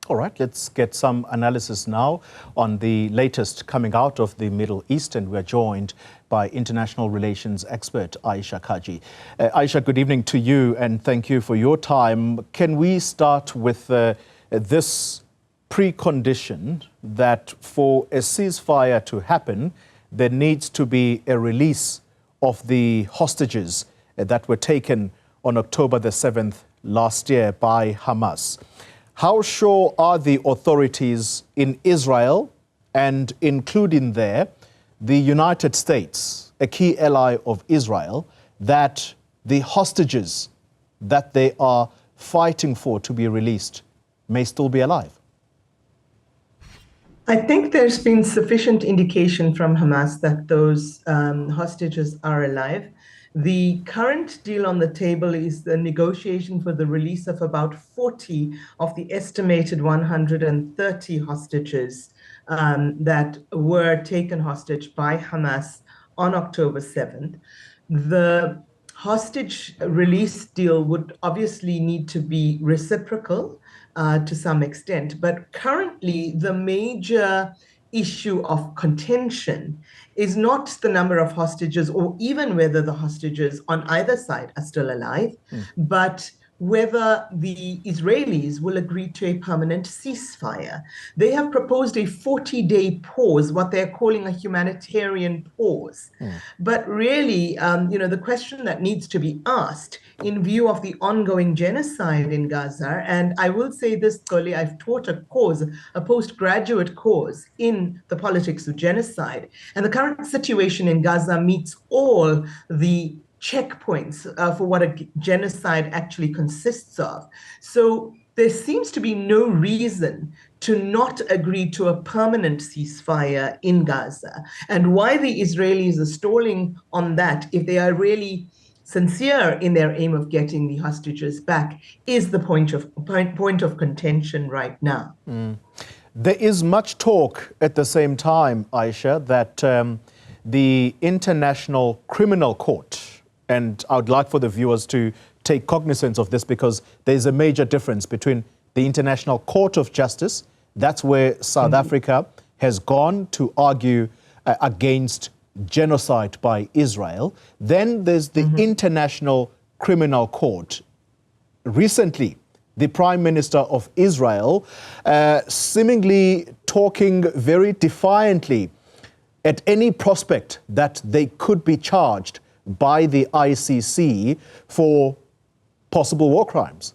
All right, let's get some analysis now on the latest coming out of the Middle East, and we're joined by international relations expert Ayesha Kajee. Ayesha, good evening to you, and thank you for your time. Can we start with this precondition that for a ceasefire to happen, there needs to be a release of the hostages that were taken on October the 7th last year by Hamas? How sure are the authorities in Israel, and including there the United States, a key ally of Israel, that the hostages that they are fighting for to be released may still be alive? I think there's been sufficient indication from Hamas that those hostages are alive. The current deal on the table is the negotiation for the release of about 40 of the estimated 130 hostages that were taken hostage by Hamas on October 7th. The hostage release deal would obviously need to be reciprocal to some extent, but currently the major issue of contention is not the number of hostages or even whether the hostages on either side are still alive, but whether the Israelis will agree to a permanent ceasefire. They have proposed a 40-day pause, what they're calling a humanitarian pause. But really, the question that needs to be asked in view of the ongoing genocide in Gaza, and I will say this, Koli, I've taught a course, a postgraduate course in the politics of genocide, and the current situation in Gaza meets all the checkpoints for what a genocide actually consists of. So there seems to be no reason to not agree to a permanent ceasefire in Gaza. And why the Israelis are stalling on that, if they are really sincere in their aim of getting the hostages back, is the point of contention right now. There is much talk at the same time, Ayesha, that the International Criminal Court, and I would like for the viewers to take cognizance of this because there's a major difference between the International Court of Justice, that's where South Africa has gone to argue against genocide by Israel. Then there's the International Criminal Court. Recently, the Prime Minister of Israel seemingly talking very defiantly at any prospect that they could be charged by the ICC for possible war crimes.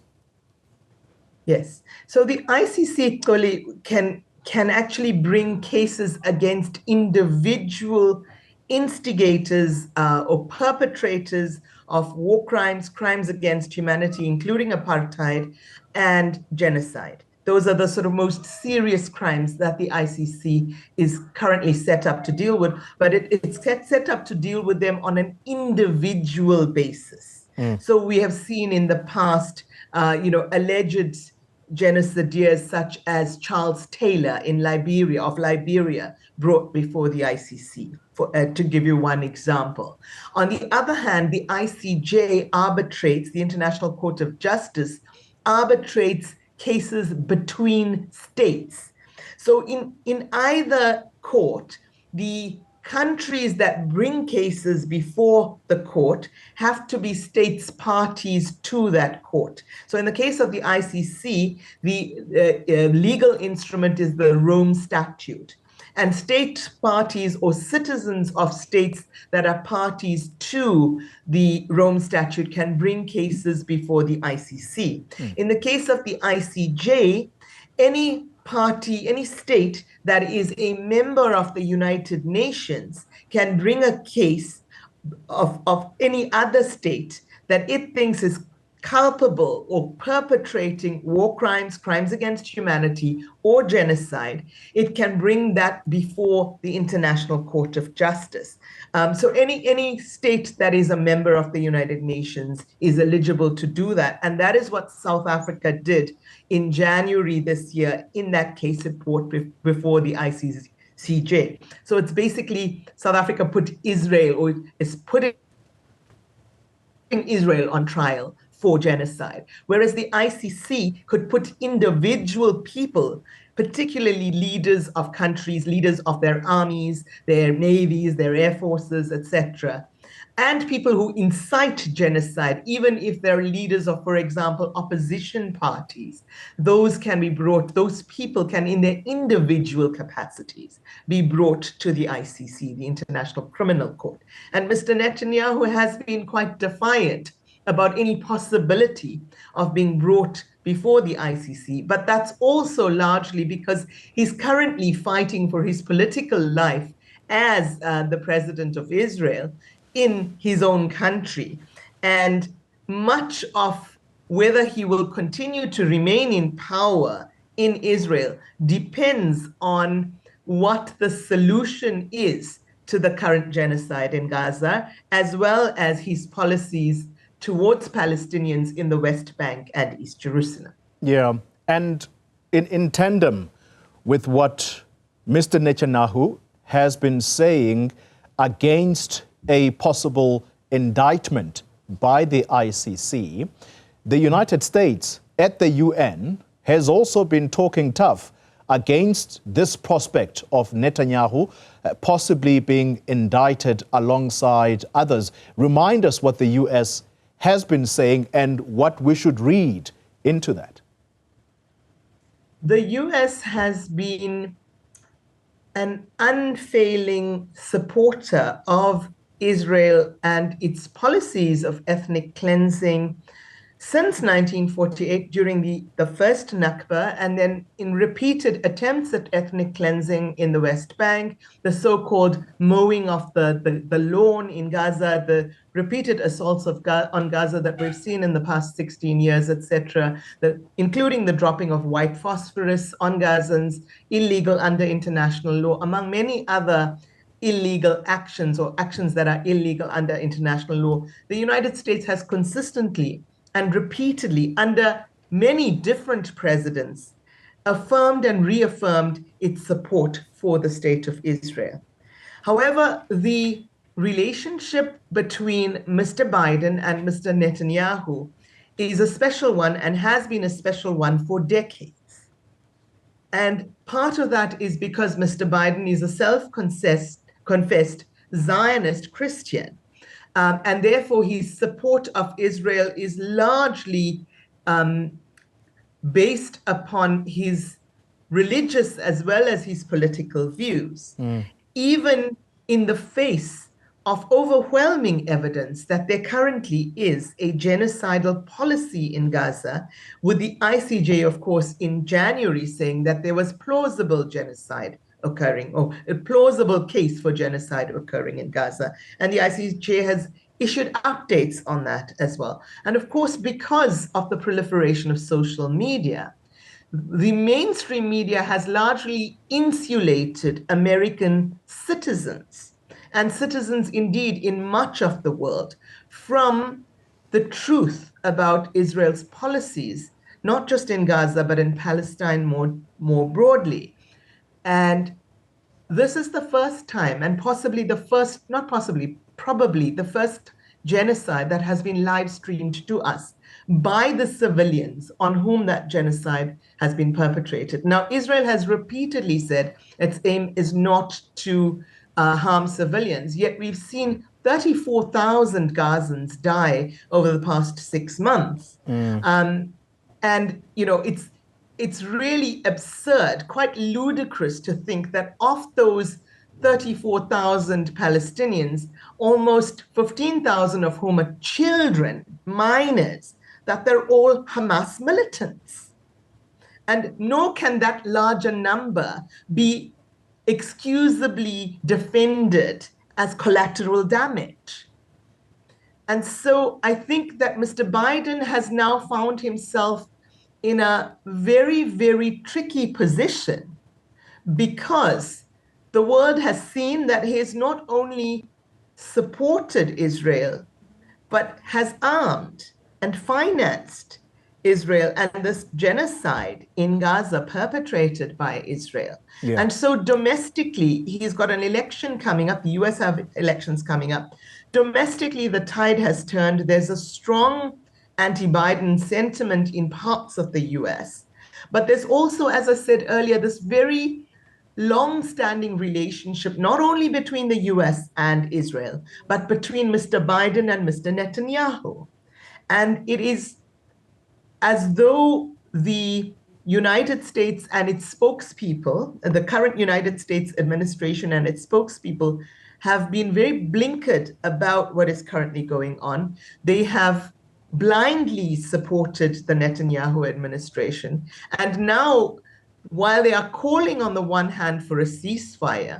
Yes. So the ICC, Koli, can actually bring cases against individual instigators or perpetrators of war crimes, crimes against humanity, including apartheid and genocide. Those are the sort of most serious crimes that the ICC is currently set up to deal with, but it's set up to deal with them on an individual basis. So we have seen in the past, alleged genocidaires such as Charles Taylor of Liberia, brought before the ICC, to give you one example. On the other hand, the ICJ arbitrates, the International Court of Justice, arbitrates cases between states. So in either court, the countries that bring cases before the court have to be states parties to that court. So in the case of the ICC, the legal instrument is the Rome Statute. And state parties or citizens of states that are parties to the Rome Statute can bring cases before the ICC. In the case of the ICJ, any party, any state that is a member of the United Nations can bring a case of any other state that it thinks is culpable or perpetrating war crimes, crimes against humanity, or genocide. It can bring that before the International Court of Justice. So any state that is a member of the United Nations is eligible to do that. And that is what South Africa did in January this year in that case it brought before the ICJ. So it's basically South Africa put Israel, or is putting Israel on trial for genocide, whereas the ICC could put individual people, particularly leaders of countries, leaders of their armies, their navies, their air forces, etc., and people who incite genocide, even if they're leaders of, for example, opposition parties. Those people can, in their individual capacities, be brought to the ICC, the International Criminal Court. And Mr. Netanyahu has been quite defiant about any possibility of being brought before the ICC, but that's also largely because he's currently fighting for his political life as the president of Israel in his own country. And much of whether he will continue to remain in power in Israel depends on what the solution is to the current genocide in Gaza, as well as his policies towards Palestinians in the West Bank and East Jerusalem. Yeah, and in tandem with what Mr. Netanyahu has been saying against a possible indictment by the ICC, the United States at the UN has also been talking tough against this prospect of Netanyahu possibly being indicted alongside others. Remind us what the US has been saying and what we should read into that. The US has been an unfailing supporter of Israel and its policies of ethnic cleansing since 1948 during the first Nakba, and then in repeated attempts at ethnic cleansing in the West Bank, the so-called mowing of the lawn in Gaza, the repeated assaults on Gaza that we've seen in the past 16 years, etc., including the dropping of white phosphorus on Gazans, illegal under international law, among many other illegal actions or actions that are illegal under international law. The United States has consistently and repeatedly, under many different presidents, affirmed and reaffirmed its support for the state of Israel. However, the relationship between Mr. Biden and Mr. Netanyahu is a special one and has been a special one for decades. And part of that is because Mr. Biden is a self-confessed Zionist Christian. And therefore, his support of Israel is largely based upon his religious as well as his political views, even in the face of overwhelming evidence that there currently is a genocidal policy in Gaza, with the ICJ, of course, in January saying that there was plausible genocide occurring, or a plausible case for genocide occurring in Gaza. And the ICJ has issued updates on that as well. And of course, because of the proliferation of social media, the mainstream media has largely insulated American citizens, and citizens indeed in much of the world, from the truth about Israel's policies, not just in Gaza, but in Palestine more broadly. And this is the first time, and possibly the first, not possibly, probably the first genocide that has been live streamed to us by the civilians on whom that genocide has been perpetrated. Now, Israel has repeatedly said its aim is not to harm civilians, yet we've seen 34,000 Gazans die over the past 6 months. And, you know, it's really absurd, quite ludicrous to think that of those 34,000 Palestinians, almost 15,000 of whom are children, minors, that they're all Hamas militants. And nor can that larger number be excusably defended as collateral damage. And so I think that Mr. Biden has now found himself in a very, very tricky position, because the world has seen that he has not only supported Israel, but has armed and financed Israel and this genocide in Gaza perpetrated by Israel. Yeah. And so domestically, he's got an election coming up. The US have elections coming up. Domestically, the tide has turned. There's a strong anti-Biden sentiment in parts of the US. But there's also, as I said earlier, this very long-standing relationship, not only between the US and Israel, but between Mr. Biden and Mr. Netanyahu. And it is as though the United States and its spokespeople, the current United States administration and its spokespeople, have been very blinkered about what is currently going on. They have blindly supported the Netanyahu administration. And now, while they are calling on the one hand for a ceasefire,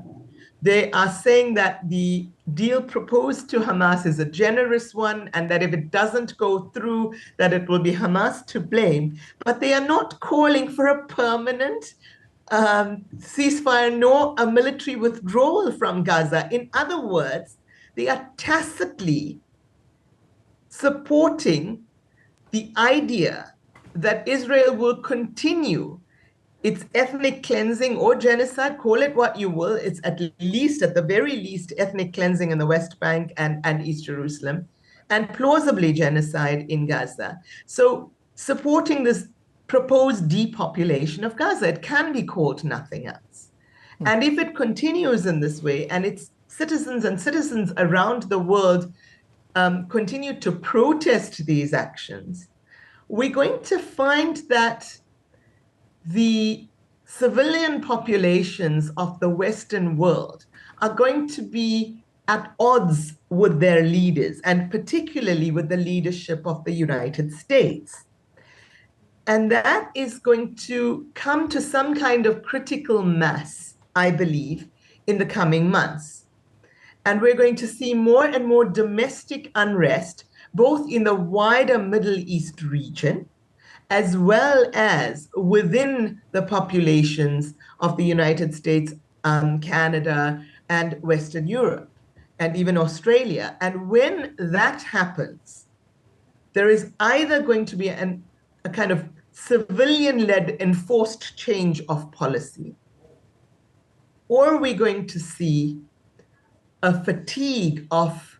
they are saying that the deal proposed to Hamas is a generous one, and that if it doesn't go through, that it will be Hamas to blame. But they are not calling for a permanent ceasefire nor a military withdrawal from Gaza. In other words, they are tacitly supporting the idea that Israel will continue its ethnic cleansing or genocide, call it what you will. It's at the very least, ethnic cleansing in the West Bank and East Jerusalem, and plausibly genocide in Gaza. So supporting this proposed depopulation of Gaza, it can be called nothing else. And if it continues in this way, and its citizens around the world continue to protest these actions, we're going to find that the civilian populations of the Western world are going to be at odds with their leaders, and particularly with the leadership of the United States. And that is going to come to some kind of critical mass, I believe, in the coming months. And we're going to see more and more domestic unrest, both in the wider Middle East region, as well as within the populations of the United States, Canada, and Western Europe, and even Australia. And when that happens, there is either going to be a kind of civilian-led enforced change of policy, or we're going to see a fatigue of,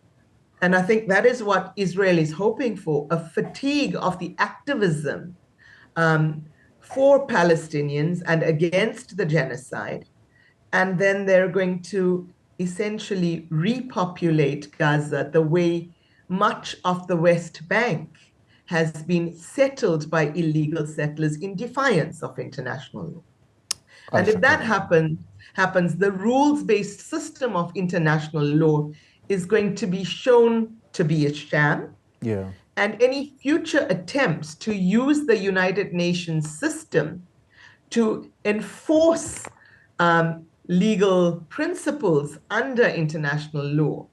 and I think that is what Israel is hoping for, a fatigue of the activism for Palestinians and against the genocide. And then they're going to essentially repopulate Gaza the way much of the West Bank has been settled by illegal settlers in defiance of international law. And if that happens, the rules-based system of international law is going to be shown to be a sham. Yeah. And any future attempts to use the United Nations system to enforce legal principles under international law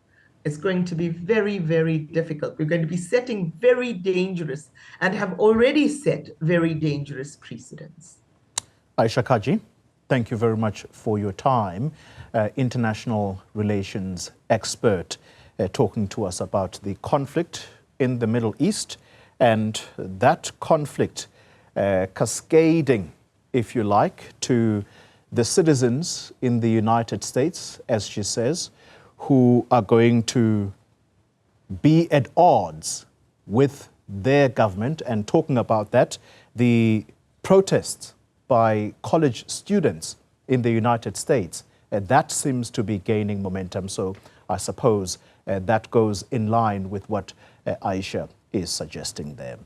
is going to be very, very difficult. We're going to be setting very dangerous, and have already set very dangerous precedents. Ayesha Kajee, thank you very much for your time. International relations expert, talking to us about the conflict in the Middle East, and that conflict cascading, if you like, to the citizens in the United States, as she says, who are going to be at odds with their government. And talking about that, the protests by college students in the United States, that seems to be gaining momentum. So I suppose that goes in line with what Ayesha is suggesting there.